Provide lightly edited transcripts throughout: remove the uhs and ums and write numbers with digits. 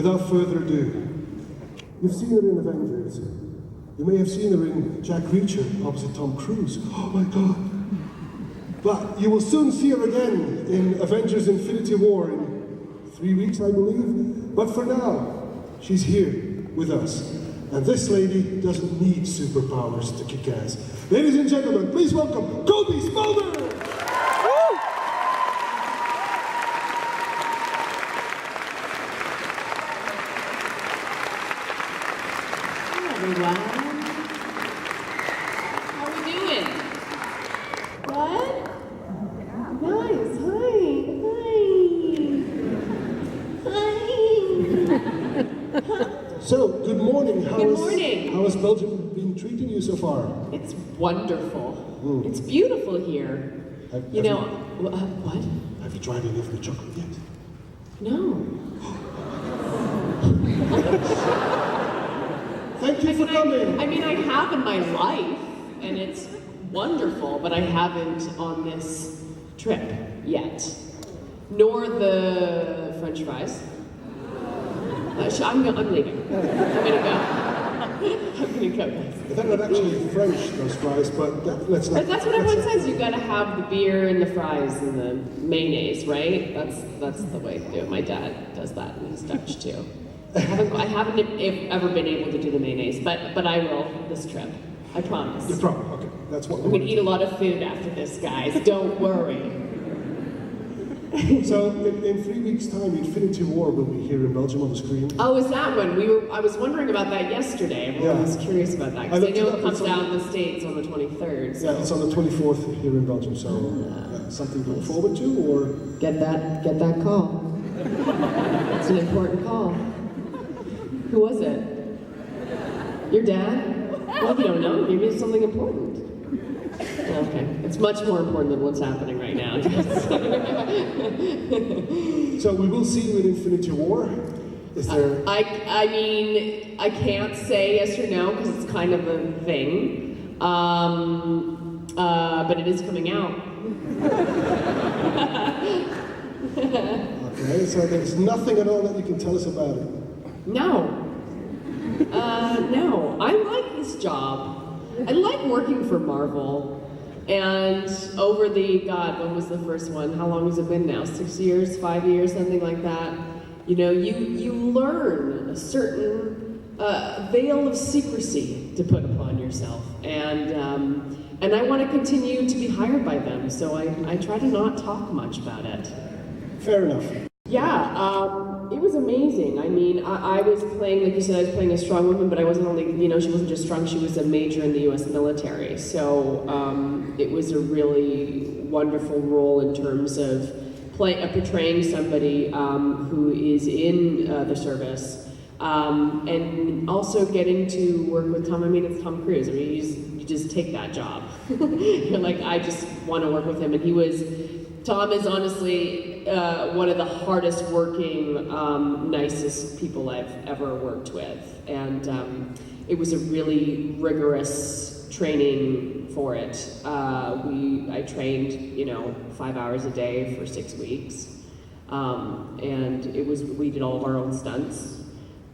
without further ado, you've seen her in Avengers. You may have seen her in Jack Reacher opposite Tom Cruise. Oh my God. But you will soon see her again in Avengers Infinity War in 3 weeks, I believe. But for now, she's here with us. And this lady doesn't need superpowers to kick ass. Ladies and gentlemen, please welcome Cobie Smulders! Everyone. How are we doing? What? Nice. Hi. So, good morning. Good morning. How has Belgium been treating you so far? It's wonderful. It's beautiful here. What? Have you tried any of the chocolate yet? No. Thank you for coming. I have in my life, and it's wonderful, but I haven't on this trip yet. Nor the French fries. I'm leaving. I'm gonna go, guys. They're not actually French, those fries, but let's not. That's what everyone says. You gotta have the beer and the fries and the mayonnaise, right? That's the way to do it. My dad does that, and he's Dutch too. I haven't ever been able to do the mayonnaise, but I will this trip. I promise. You promise? Okay, that's what I'm gonna eat a lot of food after this, guys. Don't worry. So, in 3 weeks' time, Infinity War will be here in Belgium on the screen. Oh, is that one? I was wondering about that yesterday. Everyone was curious about that because I know it comes out in the States on the 23rd. So. Yeah, it's on the 24th here in Belgium. So, something to look forward to, or get that call. It's an important call. Who was it? Your dad? Well, you don't know. Maybe it's something important. Okay. It's much more important than what's happening right now. So we will see you in Infinity War. Is there... I mean, I can't say yes or no because it's kind of a thing. But it is coming out. Okay, so there's nothing at all that you can tell us about it. No. No. I like this job. I like working for Marvel. And over when was the first one? How long has it been now? 6 years, 5 years, something like that. You know, you learn a certain veil of secrecy to put upon yourself. And I want to continue to be hired by them, so I try to not talk much about it. Fair enough. Yeah, it was amazing. I mean, I was playing, like you said, I was playing a strong woman, but I wasn't only, she wasn't just strong, she was a major in the U.S. military. So it was a really wonderful role in terms of portraying somebody who is in the service, and also getting to work with Tom. I mean, it's Tom Cruise. I mean, you just take that job. You're like, I just want to work with him. And Tom is honestly one of the hardest working, nicest people I've ever worked with. And it was a really rigorous training for it. I trained, 5 hours a day for 6 weeks. And we did all of our own stunts.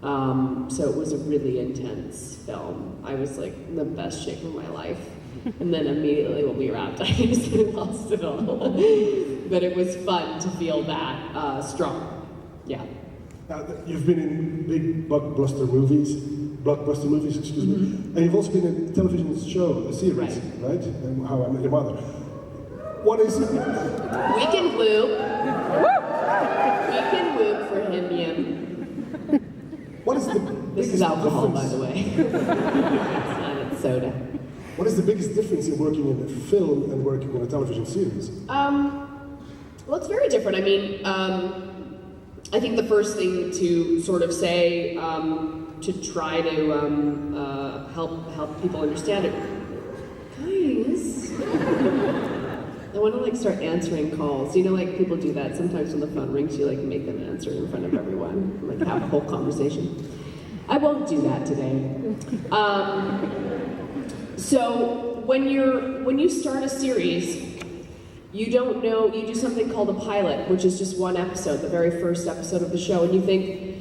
So it was a really intense film. I was like in the best shape of my life. And then immediately when we wrapped, I was in the hospital. But it was fun to feel that strong. Yeah. You've been in big blockbuster movies, excuse me. And you've also been in a television show, a series, right? And How I Met Your Mother. What is it? We can whoop. We can whoop for HIMYM. What is the This is alcohol, by the way. It's not, it's soda. What is the biggest difference in working in a film and working in a television series? Well, it's very different. I mean, I think the first thing to sort of say, to try to help people understand it, guys, I want to start answering calls. People do that sometimes when the phone rings. You make them answer in front of everyone, have a whole conversation. I won't do that today. So when you start a series, you don't know, you do something called a pilot, which is just one episode, the very first episode of the show, and you think,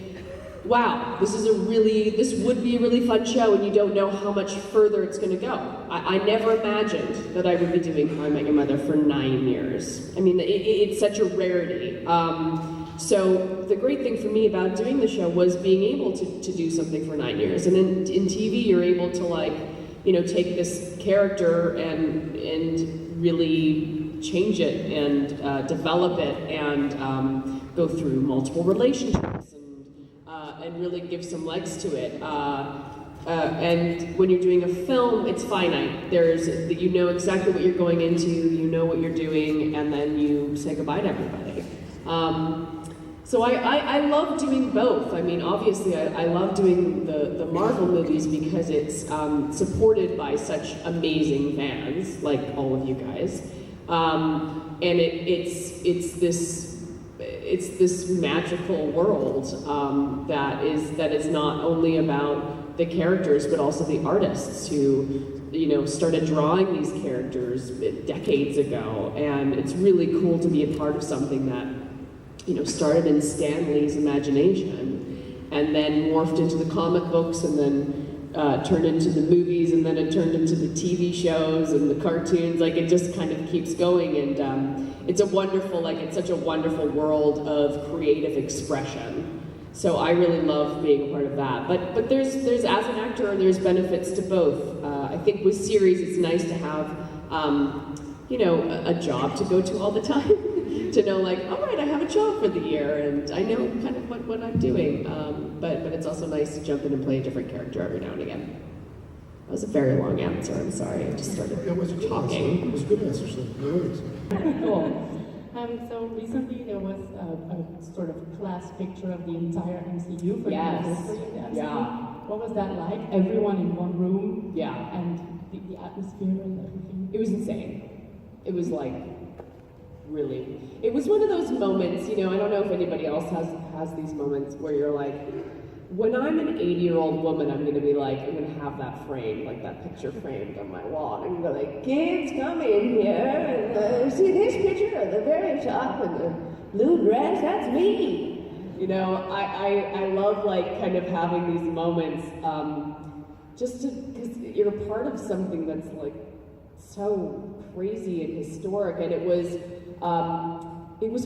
wow, this would be a really fun show, and you don't know how much further it's going to go. I never imagined that I would be doing How I Met Your Mother for 9 years. I mean, it's such a rarity. So the great thing for me about doing the show was being able to do something for 9 years. And in TV, you're able to, like, you know, take this character and really change it and develop it and go through multiple relationships and really give some legs to it. And when you're doing a film, it's finite. You know exactly what you're going into, you know what you're doing, and then you say goodbye to everybody. So I love doing both. I mean, obviously, I love doing the Marvel movies because it's supported by such amazing fans, like all of you guys. And it's this magical world that is not only about the characters but also the artists who, you know, started drawing these characters decades ago, and it's really cool to be a part of something that, you know, started in Stan Lee's imagination and then morphed into the comic books and then turned into the movies, and then it turned into the TV shows and the cartoons. Like, it just kind of keeps going, and it's such a wonderful world of creative expression. So I really love being a part of that. But there's as an actor, there's benefits to both. I think with series, it's nice to have, you know, a job to go to all the time. To know, like, all right, I have a job for the year, and I know kind of what I'm doing. But it's also nice to jump in and play a different character every now and again. That was a very long answer. I'm sorry. I just started talking. It was a good answer, so no worries. Cool. So recently there was a sort of class picture of the entire MCU for the anniversary of the MCU. Yeah. What was that like? Everyone in one room. Yeah. And the atmosphere and everything. It was insane. It was like, really. It was one of those moments, you know, I don't know if anybody else has these moments where you're like, when I'm an 80-year-old woman, I'm gonna have that frame, like that picture framed on my wall. I'm gonna be like, kids, come in here, and see this picture at the very top, and the blue dress, that's me. You know, I love, like, kind of having these moments, just because you're a part of something that's, like, so crazy and historic, and it was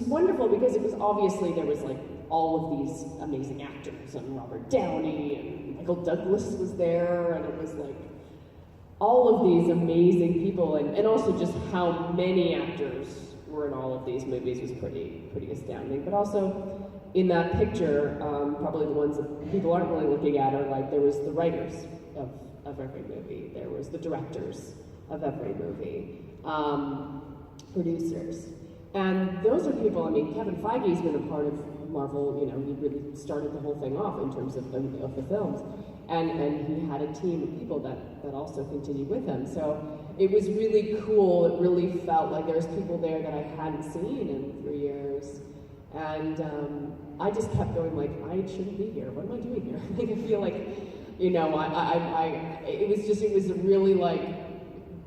wonderful because it was obviously, there was, like, all of these amazing actors, and Robert Downey, and Michael Douglas was there, and it was like all of these amazing people, and also just how many actors were in all of these movies was pretty astounding. But also in that picture, probably the ones that people aren't really looking at are, like, there was the writers of every movie, there was the directors of every movie, producers. And those are people, I mean, Kevin Feige's been a part of Marvel, you know, he really started the whole thing off in terms of the films. And he had a team of people that also continued with him. So it was really cool. It really felt like there was people there that I hadn't seen in 3 years. And I just kept going, like, I shouldn't be here. What am I doing here? Like, I feel like, you know, it was a really, like,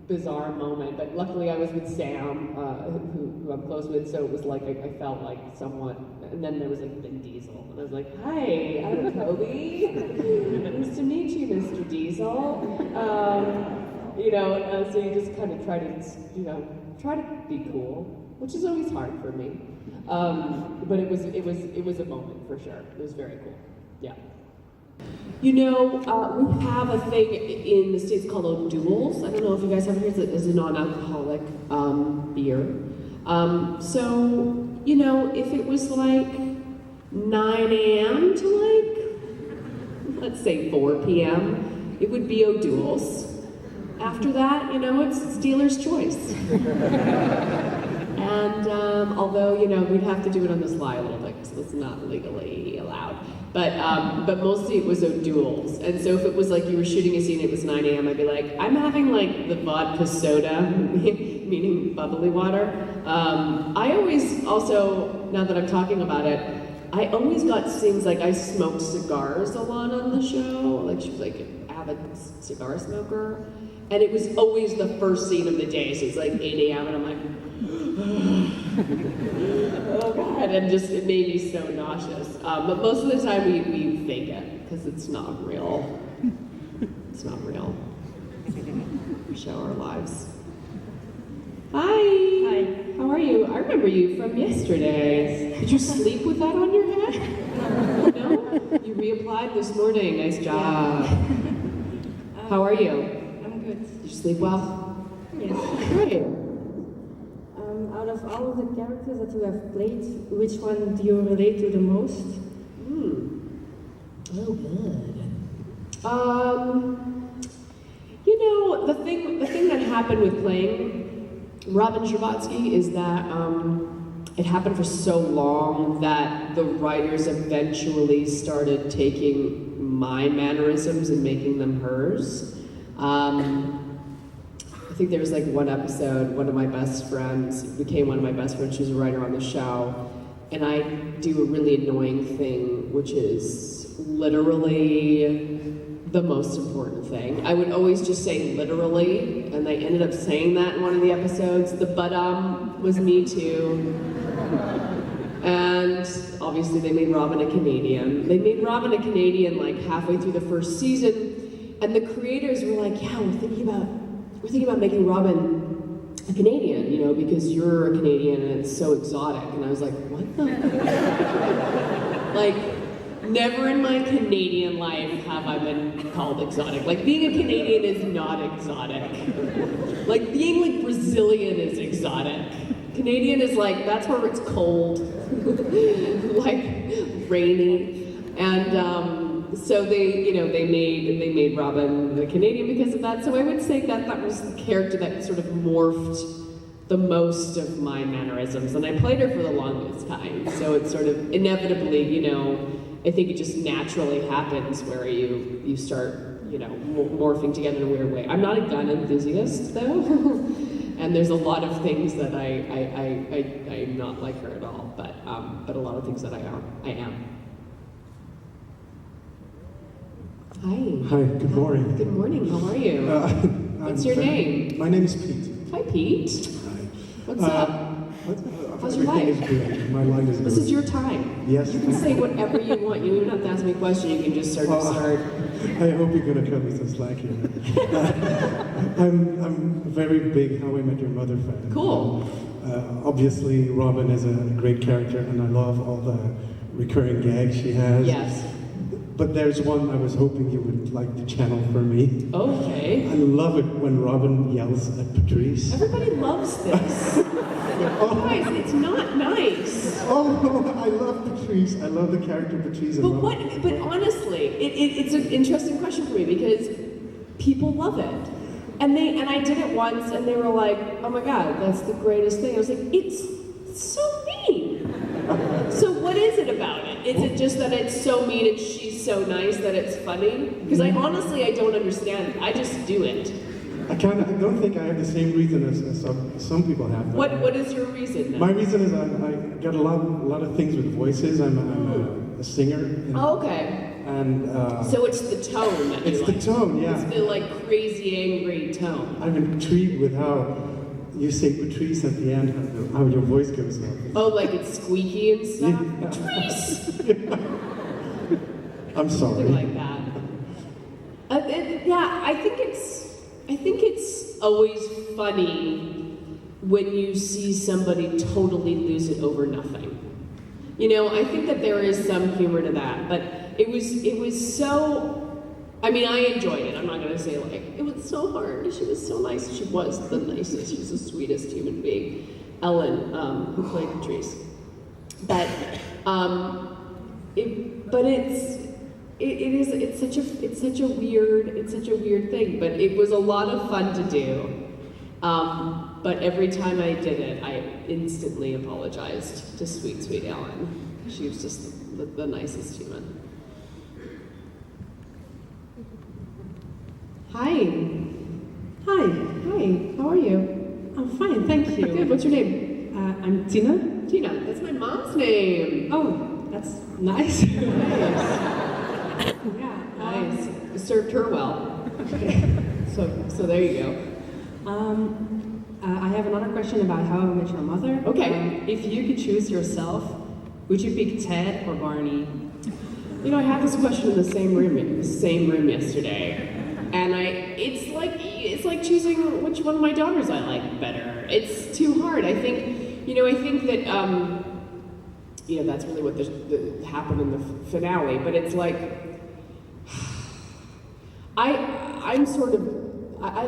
bizarre moment, but luckily I was with Sam, who I'm close with, so it was like I felt like somewhat. And then there was, like, Vin Diesel, and I was like, "Hi, I'm Cobie. Nice to meet you, Mr. Diesel." You know, so you just kind of try to be cool, which is always hard for me. But it was a moment for sure. It was very cool. Yeah. You know, we have a thing in the States called O'Doul's. I don't know if you guys have heard it. It's a non-alcoholic beer. So, you know, if it was like 9 a.m. to, like, let's say 4 p.m., it would be O'Doul's. After that, you know, it's dealer's choice. And although, you know, we'd have to do it on the sly a little bit because it's not legally allowed. But mostly it was O'Doul's. And so if it was like you were shooting a scene, it was 9 a.m., I'd be like, I'm having, like, the vodka soda, meaning bubbly water. I always also, now that I'm talking about it, I always got things like I smoked cigars a lot on the show. Like, she was like an avid cigar smoker. And it was always the first scene of the day. So it's like 8 a.m. and I'm like, Oh God, and just, it made me so nauseous. But most of the time we fake it, because it's not real. It's not real. We show our lives. Hi! Hi. How are you? I remember you from yesterday. Did you sleep with that on your head? No? You reapplied this morning. Nice job. How are you? I'm good. Did you sleep well? Yes. Great. Out of all of the characters that you have played, which one do you relate to the most? Oh, good. You know, the thing that happened with playing Robin Scherbatsky is that it happened for so long that the writers eventually started taking my mannerisms and making them hers. I think there was like one episode, one of my best friends became one of my best friends. She was a writer on the show, and I do a really annoying thing, which is literally the most important thing. I would always just say literally, and they ended up saying that in one of the episodes. The but was me too. And obviously they made Robin a Canadian. They made Robin a Canadian like halfway through the first season, and the creators were like, yeah, we're thinking about making Robin a Canadian, you know, because you're a Canadian and it's so exotic. And I was like, what the? Like, never in my Canadian life have I been called exotic. Like, being a Canadian is not exotic. Like, being like Brazilian is exotic. Canadian is like, that's where it's cold, like rainy. And so they made Robin the Canadian because of that. So I would say that was the character that sort of morphed the most of my mannerisms, and I played her for the longest time. So it's sort of inevitably, you know, I think it just naturally happens where you start, you know, morphing together in a weird way. I'm not a gun enthusiast though, and there's a lot of things that I'm not like her at all, but a lot of things that I am. Hi. Hi, good morning. Good morning, how are you? What's your name? My name is Pete. Hi, Pete. Hi. What's up? How's your Everything life? is good. My life is good. This is your time. Yes. You can say whatever you want. You don't have to ask me a question. You can just start. I hope you're going to cut me some slack here. I'm a very big How I Met Your Mother fan. Cool. Obviously, Robin is a great character, and I love all the recurring gags she has. Yes. But there's one I was hoping you would like to channel for me. Okay. I love it when Robin yells at Patrice. Everybody loves this. Guys, it's not nice. Oh no, I love Patrice. I love the character Patrice. But honestly, it's an interesting question for me because people love it. And I did it once and they were like, oh my God, that's the greatest thing. I was like, it's so mean. So what is it about it? Is it just that it's so mean and she's so nice that it's funny? Because I don't understand it. I just do it. I don't think I have the same reason as some people have. What is your reason then? My reason is I got a lot of things with voices. I'm a singer. Oh, okay. And so it's the tone that you it's like. the tone, yeah. It's the like crazy angry tone. I'm intrigued with how you say Patrice at the end, how your voice goes up. Oh, like it's squeaky and stuff? Yeah. Patrice! I'm sorry. Something like that. I think it's always funny when you see somebody totally lose it over nothing. You know, I think that there is some humor to that, but it was so, I mean, I enjoyed it. I'm not going to say like, it was so hard. She was so nice. She was the nicest. She's the sweetest human being. Ellen, who played Patrice. But, it's such a weird thing, but it was a lot of fun to do. But every time I did it, I instantly apologized to sweet, sweet Ellen. She was just the nicest human. Hi. Hi. Hi. How are you? I'm fine, thank you. Good. What's your name? I'm Tina. Tina. That's my mom's name. Oh, that's nice. Nice. Yeah. Nice. You served her well. So there you go. I have another question about How I Met Your Mother. Okay. If you could choose yourself, would you pick Ted or Barney? You know, I had this question in the same room yesterday, and it's like choosing which one of my daughters I like better. It's too hard. I think that that's really what happened in the finale. But it's like I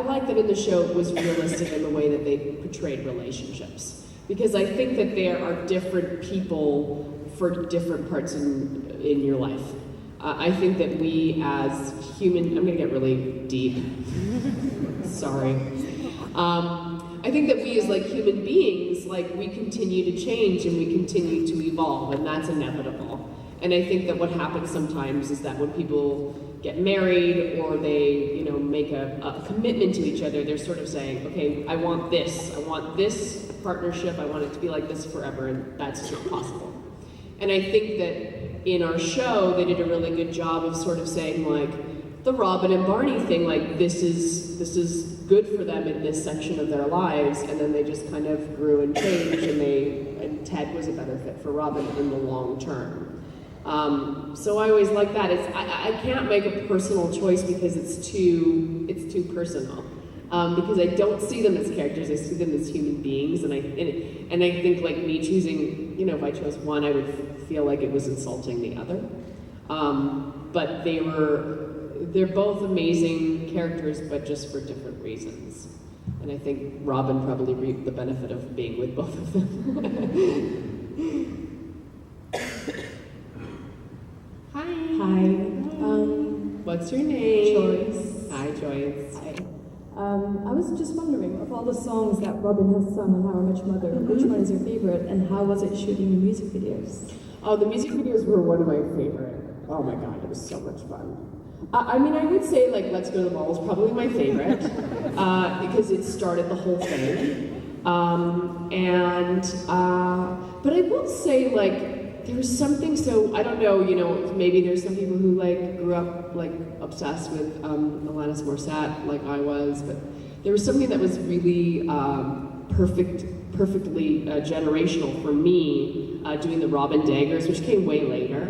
like that in the show it was realistic in the way that they portrayed relationships, because I think that there are different people for different parts in your life. I think that we as human, I'm gonna get really deep, sorry. I think that we as like human beings, like we continue to change and we continue to evolve, and that's inevitable. And I think that what happens sometimes is that when people get married or they, make a commitment to each other, they're sort of saying, okay, I want this partnership, I want it to be like this forever, and that's not possible. And I think that in our show, they did a really good job of sort of saying, like, the Robin and Barney thing, like, this is good for them in this section of their lives, and then they just kind of grew and changed, and Ted was a better fit for Robin in the long term. So I always like that. I can't make a personal choice because it's too personal. Because I don't see them as characters, I see them as human beings, and I think like me choosing, if I chose one, I would feel like it was insulting the other. But they're both amazing characters, but just for different reasons. And I think Robin probably reaped the benefit of being with both of them. Hi. What's your name? Joyce. Hi, Joyce. Hi. I was just wondering, of all the songs that Robin has sung on How I Met Your Mother, which one is your favorite, and how was it shooting the music videos? Oh, the music videos were one of my favorite. Oh my god, it was so much fun. I would say like Let's Go to the Mall is probably my favorite because it started the whole thing. But I will say like there was something, so I don't know, maybe there's some people who like grew up like obsessed with Alanis Morissette like I was, but there was something that was really perfectly generational for me doing the Robin Daggers, which came way later.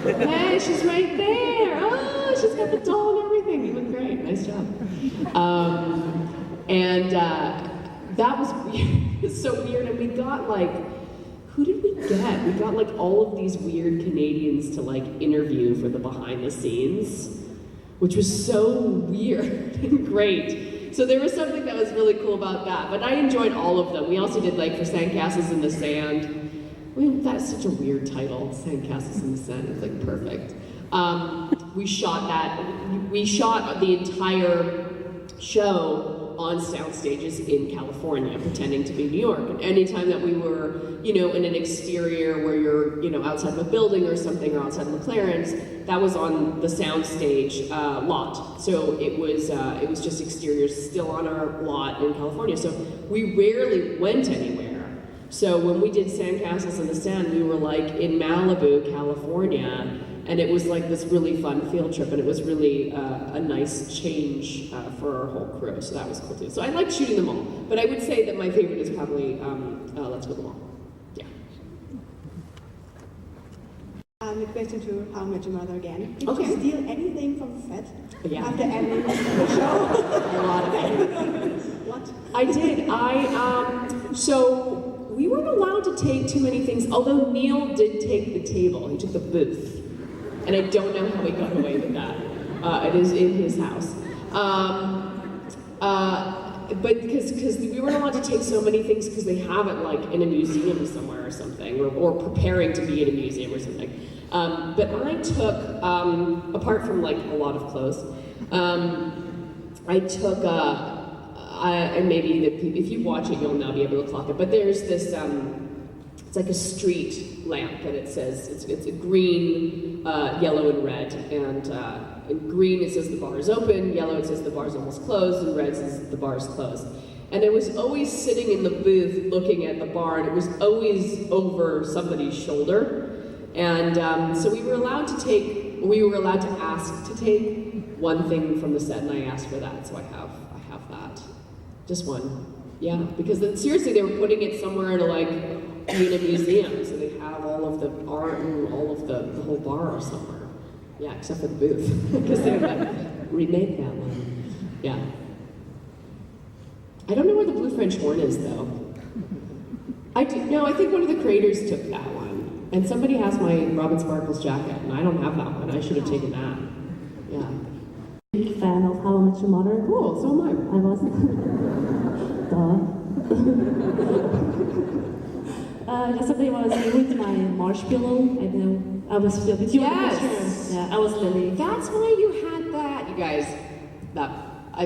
Hey, she's right there. Oh, she's got the doll and everything. You look great. Nice job. That was weird. It's so weird. And we got like, who did we get? We got like all of these weird Canadians to like interview for the behind the scenes, which was so weird and great. So there was something that was really cool about that. But I enjoyed all of them. We also did like for Sandcastles in the Sand. I mean, that's such a weird title, Sandcastles in the Sand. It's like perfect. We shot the entire show on sound stages in California, pretending to be New York. And anytime that we were, in an exterior where you're, outside of a building or something, or outside of McLaren's, that was on the sound stage lot. So it was just exteriors still on our lot in California. So we rarely went anywhere. So when we did Sandcastles in the Sand, we were like in Malibu, California, and it was like this really fun field trip, and it was really a nice change for our whole crew, so that was cool too. So I liked shooting them all, but I would say that my favorite is probably Let's Go to the Mall. Yeah. A question to How I Met Your Mother again. Did Okay. you steal anything from the set Yeah. after ending the show? A lot of it. What? I did. So we weren't allowed to take too many things, although Neil did take the table. He took the booth. And I don't know how he got away with that. It is in his house. But because we weren't allowed to take so many things because they have it like in a museum somewhere or something, or preparing to be in a museum or something. But I took, apart from like a lot of clothes, I took, and maybe if you watch it, you'll now be able to clock it. But there's this, it's like a street lamp, and it says it's a green, yellow, and red. And in green it says the bar is open, yellow it says the bar's almost closed, and red says the bar's closed. And I was always sitting in the booth looking at the bar, and it was always over somebody's shoulder. And so we were allowed to ask to take one thing from the set, and I asked for that, so I have that. Just one. Yeah, because then, seriously, they were putting it somewhere to like be in a museum, so they have all of the art and all of the whole bar somewhere. Yeah, except for the booth, because they remade that one. Yeah. I don't know where the Blue French Horn is though. I think one of the creators took that one, and somebody has my Robin Sparkles jacket, and I don't have that one. I should have taken that. Yeah. Big fan of How I Met Your Mother. Cool. So am I. I was. Yesterday when I was with my marshmallow, I was filled with your picture. Yeah, I was Lily. That's why you had that. You guys,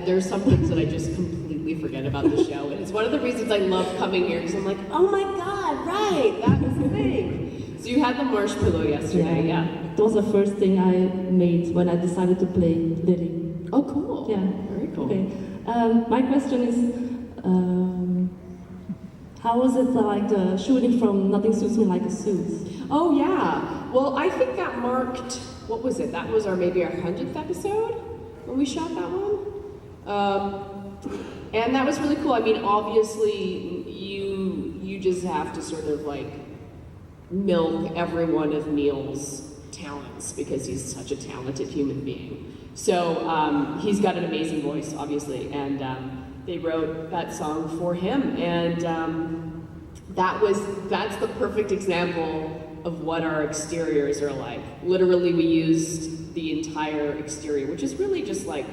there's some things that I just completely forget about the show, and it's one of the reasons I love coming here, because I'm like, oh my god, right, that was the thing. So you had the marshmallow yesterday, yeah. That was the first thing I made when I decided to play Lily. Oh, cool. Yeah. Very cool. Okay. My question is, how was it like shooting from Nothing Suits Me Like a Suit? Oh yeah. Well, I think that marked, what was it? That was maybe our 100th episode when we shot that one. And that was really cool. I mean, obviously, you just have to sort of like milk every one of Neil's talents because he's such a talented human being. So he's got an amazing voice, obviously, and they wrote that song for him, and that's the perfect example of what our exteriors are like. Literally, we used the entire exterior, which is really just like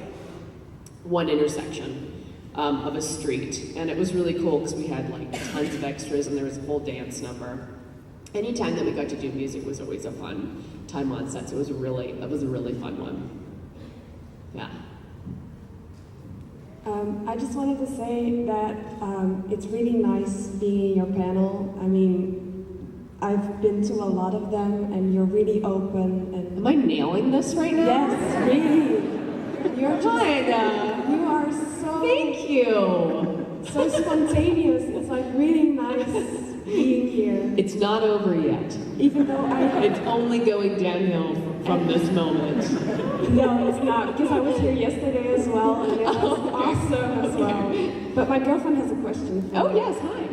one intersection of a street, and it was really cool because we had like tons of extras, and there was a whole dance number. Anytime that we got to do music was always a fun time on set, so that was a really fun one. Yeah. I just wanted to say that it's really nice being in your panel. I mean, I've been to a lot of them, and you're really open. And am I nailing this right now? Yes, really. You're just, you are so. Thank you. So spontaneous. It's like really nice being here. It's not over yet. Even though it's only going downhill from this moment. No, it's not, because I was here yesterday as well, and it was awesome as well. But my girlfriend has a question for Oh, me. yes, hi.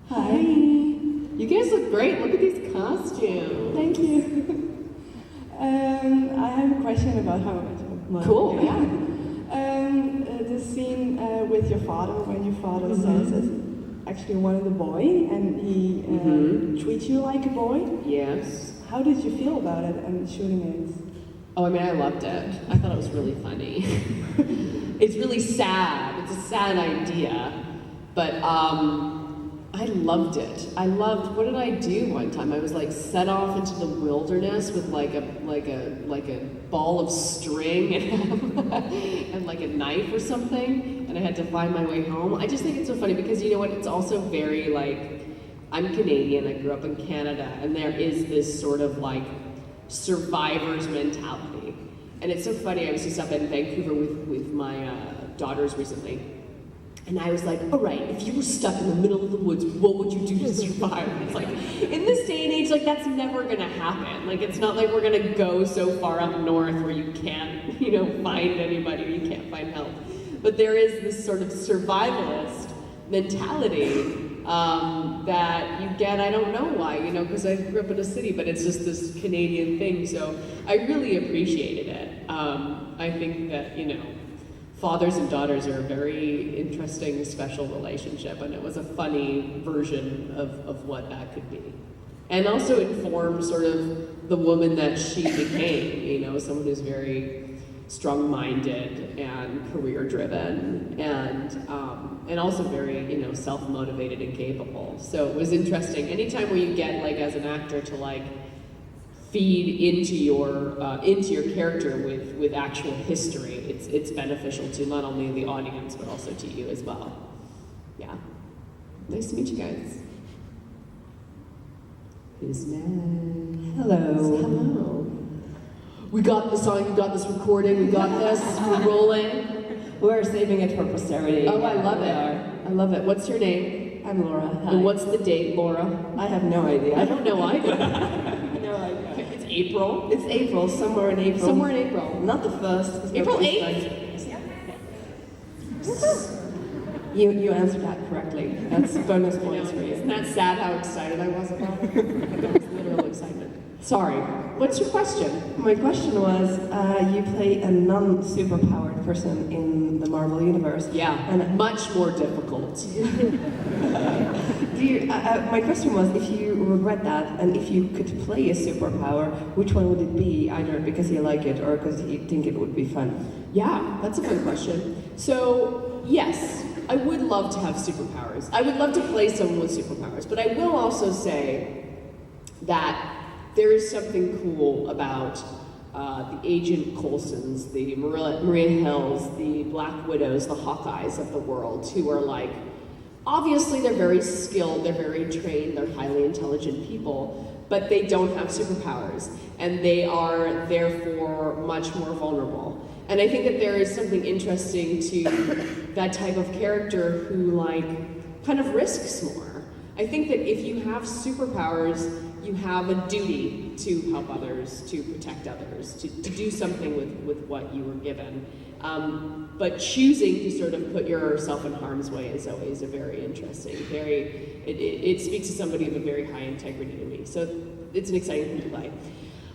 Hi. You guys look great. Look at these costumes. Thank you. I have a question about How I Met Your Mother. Cool, yeah. The scene with your father, when your father says it's actually one of the boy, and he treats you like a boy. Yes. How did you feel about it and shooting it? Oh, I mean, I loved it. I thought it was really funny. It's really sad. It's a sad idea, but I loved it. What did I do one time? I was like set off into the wilderness with like a ball of string and like a knife or something, and I had to find my way home. I just think it's so funny because you know what? It's also very like, I'm Canadian, I grew up in Canada, and there is this sort of like survivor's mentality. And it's so funny, I was just up in Vancouver with my daughters recently, and I was like, all right, if you were stuck in the middle of the woods, what would you do to survive? And it's like, in this day and age, like that's never gonna happen. Like it's not like we're gonna go so far up north where you can't, find anybody, or you can't find help. But there is this sort of survivalist mentality that you get, I don't know why, because I grew up in a city, but it's just this Canadian thing, so I really appreciated it. I think that, fathers and daughters are a very interesting, special relationship, and it was a funny version of what that could be. And also informed sort of the woman that she became, someone who's very strong-minded and career-driven, and also very, self-motivated and capable. So it was interesting. Anytime where you get, like, as an actor, to like feed into your character with actual history, it's beneficial to not only the audience but also to you as well. Yeah. Nice to meet you guys. Who's next? Hello. We got the song, you got this recording, we got this, we're rolling. We're saving it for posterity. Oh, I love it. I love it. What's your name? I'm Laura. Hi. And what's the date, Laura? I have no idea. I don't know either. No idea. It's April? It's April, somewhere in April. Somewhere in April. Not the 1st. April 8th? You answered that correctly. That's bonus points for you. Isn't that sad how excited I was about it? That was literal excitement. Sorry. What's your question? My question was, you play a non-superpowered person in the Marvel Universe. Yeah, and much more difficult. My question was, if you regret that, and if you could play a superpower, which one would it be? Either because you like it or because you think it would be fun? Yeah, that's a fun question. So, yes, I would love to have superpowers. I would love to play someone with superpowers, but I will also say that there is something cool about the Agent Coulsons, the Maria Hills, the Black Widows, the Hawkeyes of the world, who are like, obviously they're very skilled, they're very trained, they're highly intelligent people, but they don't have superpowers, and they are therefore much more vulnerable. And I think that there is something interesting to that type of character who like kind of risks more. I think that if you have superpowers, you have a duty to help others, to protect others, to do something with what you were given. But choosing to sort of put yourself in harm's way is always a very interesting, it speaks to somebody of a very high integrity to me. So it's an exciting thing to play.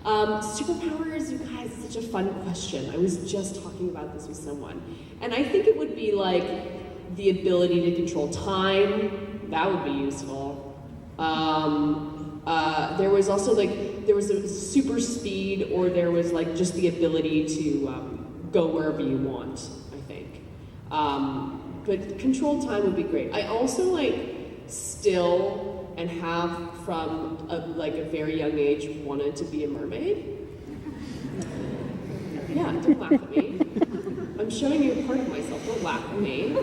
Superpowers, you guys, it's such a fun question. I was just talking about this with someone. And I think it would be like the ability to control time. That would be useful. There was also there was a super speed, or there was like just the ability to go wherever you want, I think. But controlled time would be great. I also still and have from a very young age wanted to be a mermaid. Yeah, don't laugh at me. I'm showing you a part of myself, don't laugh at me.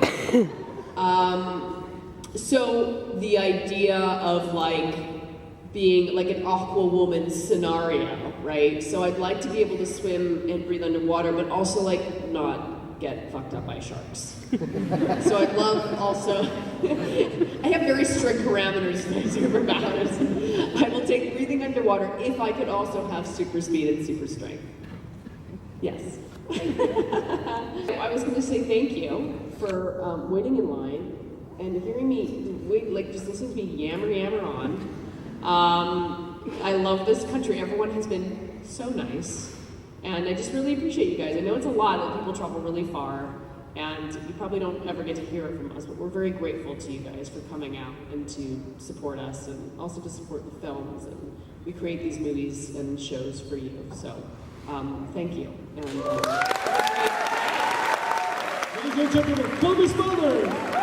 So the idea of being like an Aqua Woman scenario, right? So I'd like to be able to swim and breathe underwater, but also not get fucked up by sharks. So I'd love also, I have very strict parameters for my superpowers. I will take breathing underwater if I could also have super speed and super strength. Yes. I was going to say thank you for waiting in line and hearing me just listening to me yammer on. I love this country. Everyone has been so nice. And I just really appreciate you guys. I know it's a lot that people travel really far, and you probably don't ever get to hear it from us, but we're very grateful to you guys for coming out and to support us and also to support the films. And we create these movies and shows for you. So thank you. And, Ladies and gentlemen, Cobie Smulders!